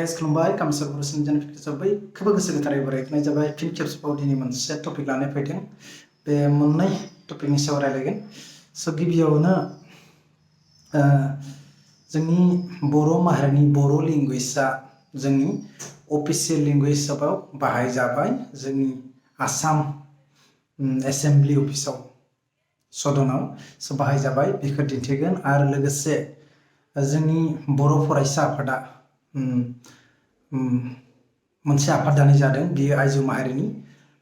guys खुलुमबाय कामसर बर'सिन जेनेफिकेसन बयखौबो गोसो गोथारै बरायनाय जाबाय फिन खेबसेबाव दिनै मोनसे टपिक लानानै फैदों बे मोननै टपिकनि सायाव रायलायगोन स' गिबियावनो जोंनि बर' माहारिनि बर' लेंगुवेजआ जोंनि अफिसियेल लेंगुवेज हिसाबाव बाहायजाबाय जोंनि आसाम एसेम्बलि अफिसाव सदनाव स' बाहायजाबाय बेखौ दिन्थिगोन आरो लोगोसे जोंनि बर' फरायसा आफादा मोनसे आफाद दानाय जादों बियो आइजो माहारिनि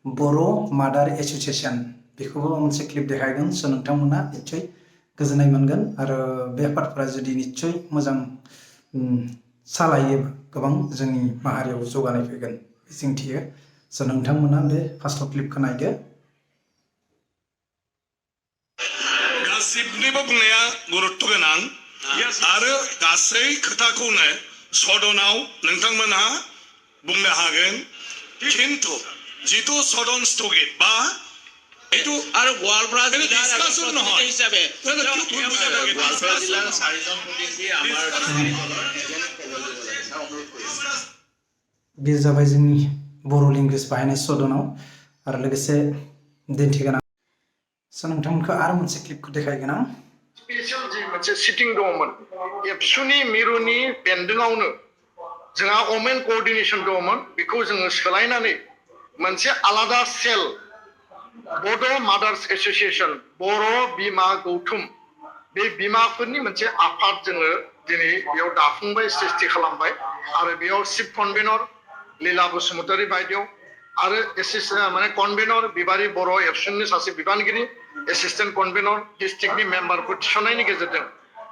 बर' मादार एसोसिएशन बेखौबो मोनसे क्लिप देखायगोन स' नोंथांमोना निश्चय गोजोननाय मोनगोन आरो बे आफादफोरा जुदि निश्चय मोजां सालायो गोबां जोंनि माहारियाव जौगानाय फैगोन मिजिंथियो स' नोंथांमोना बे फार्स्ट क्लिपखौ नायदो गासिबनिबो बुंनाया गुरुत्व गोनां आरो गासै खोथाखौनो सदनाव नोंथांमोनहा बुंनो हागोन किन्तु जितु सदन स्थगित बा एतु आरो गोवालपारा डिसकाशन নহয় হিসাবে গোৱালপাৰা জিলাৰ 4জন প্ৰতিনিধি আমাৰ बे जाबाय जोंनि बर' लेंगुवेज बाहायनाय सदनाव आरो लोगोसे दिन्थिगोन स' नोंथांमोनखौ आरो मोनसे क्लिपखौ देखायगोन आं स्पेशल जि मोनसे सिटिं दङमोन एबसुनि मिरुनि बेन्दोङावनो जोंहा वमेन कोअर्डिनेशन दङमोन बेखौ जोङो सोलायनानै मोनसे आलादा सेल बड' मादार्स एसोसिएशन बर' बिमा गौथुम बे बिमाफोरनि मोनसे आफाद जोङो दिनै बेयाव दाफुंबाय सृष्टि खालामबाय आरो बेयाव चिफ कनभेनर लीला बसुमतारी बायदेव आरो माने कनभेनर बिबारी बर' एबसुनि सासे बिबानगिरि एसिस्टेन्ट कनभेनर डिस्ट्रिक्टनि मेम्बारफोर थिसननायनि गेजेरजों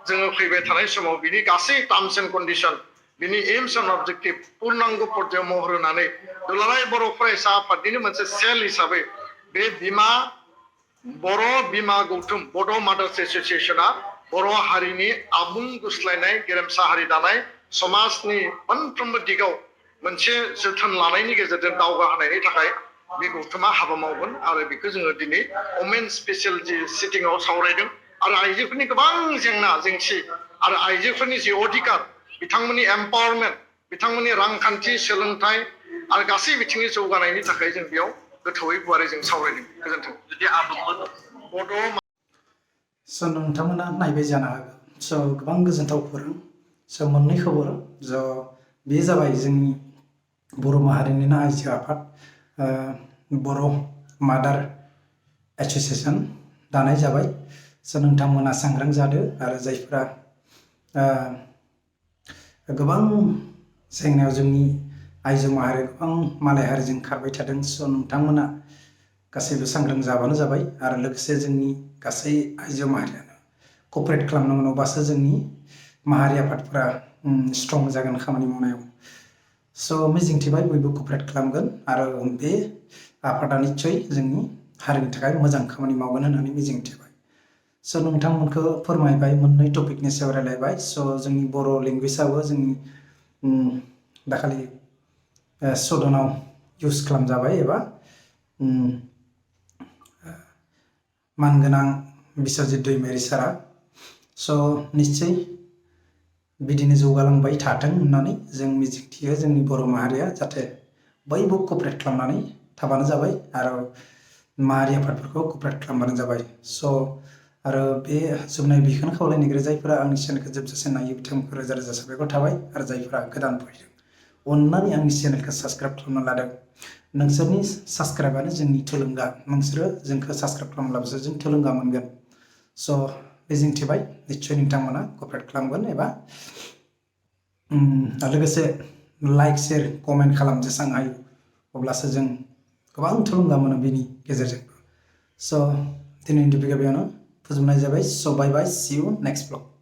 जोङो फैबाय थानाय समाव बिनि गासै टार्म्स एन्ड कन्डिशन बिनि एम्स एन्ड अबजेक्टिभ पूर्णांग पर्यायाव महर होनानै दुलाराय बर' फरायसा आफादनिनो मोनसे सेल हिसाबै बे बर' बिमा गौथुम बड' मादार्स एसोसिएशना बर' हारिनि आबुं गुस्लायनाय गेरेमसा हारि दानाय समाजनि मोनफ्रोमबो दिगाव मोनसे जोथोन लानायनि गेजेरजों दावगाहोनायनि थाखाय बे गौथुमा हाबा मावगोन आरो बेखौ जोङो दिनै वमेन स्पेशल जि सिटिंआव सावरायदों आरो आइजोफोरनि गोबां जेंना जेंसि आरो आइजोफोरनि जि अधिकार बिथांमोननि एम्पावारमेन्ट बिथांमोननि रांखान्थि सोलोंथाइ आरो गासै बिथिंनि जौगानायनि थाखाय जों बेयाव गोथौयै गुवारै जों सावरायदों गोजोन्थों जुदि बड' स' नोंथांमोना नायबाय जानो हागौ स' गोबां गोजोनथाव खौरां स' मोननै खबर ज' बे जाबाय जोंनि बर' माहारिनिनो आइजो आफाद बर' मादार एसोसिएशन दानाय जाबाय स' नोंथांमोना सांग्रां जादो आरो जायफोरा गोबां जेंनायाव जोंनि आइजो माहारि गोबां मालाय हारिजों खारबाय थादों स' नोंथांमोना गासैबो सांग्रां जाबानो जाबाय आरो लोगोसे जोंनि गासै आइजो माहारियानो क'पारेट खालामनांगोन अब्लासो जोंनि माहारि आफादफोरा स्ट्रं जागोन खामानि मावनायाव स' मिजिंथिबाय बयबो क'पारेट खालामगोन आरो बे आफादा निश्चय जोंनि हारिनि थाखाय मोजां खामानि मावगोन होननानै मिजिंथिबाय स' नोंथांमोनखौ फोरमायबाय मोननै टपिकनि सायाव रायलायबाय स' जोंनि बर' लेंगुवेजआबो जोंनि दाखालि सदनाव इउज खालामजाबाय एबा मानगोनां बिस्वजित दैमारि सारा स' निश्चय बिदिनो जौगालांबाय थाथों होननानै जों मिजिंथियो जोंनि बर' माहारिया जाहाथे बयबो क'पारेट खालामनानै थाबानो जाबाय आरो माहारि आफादफोरखौ क'पारेट खालामबानो जाबाय स' आरो बे जोबनाय बेखौनो खावलायनो नागिरो जायफोरा आंनि चेनेलखौ जोबजासे नायो बिथांमोनखौ रोजा रोजा साबायखर थाबाय आरो जायफोरा गोदान फैदों अन्नानै आंनि चेनेलखौ साबस्क्राइब खालामना लादों नोंसोरनि साबस्क्राइबानो जोंनि थुलुंगा नोंसोरो जोंखौ साबस्क्राइब खालामब्लासो जों थुलुंगा मोनगोन स' मिजिंथिबाय निश्चय नोंथांमोना क'पारेट खालामगोन एबा लोगोसे लाइक शेयार कमेन्ट खालाम जेसां हायो अब्लासो जों गोबां थुलुंगा मोनो बेनि गेजेरजोंबो स' दिनैनि टपिकआ बेयावनो फोजोबनाय जाबाय स' बाय बाय सि इउ नेक्स्ट ब्लग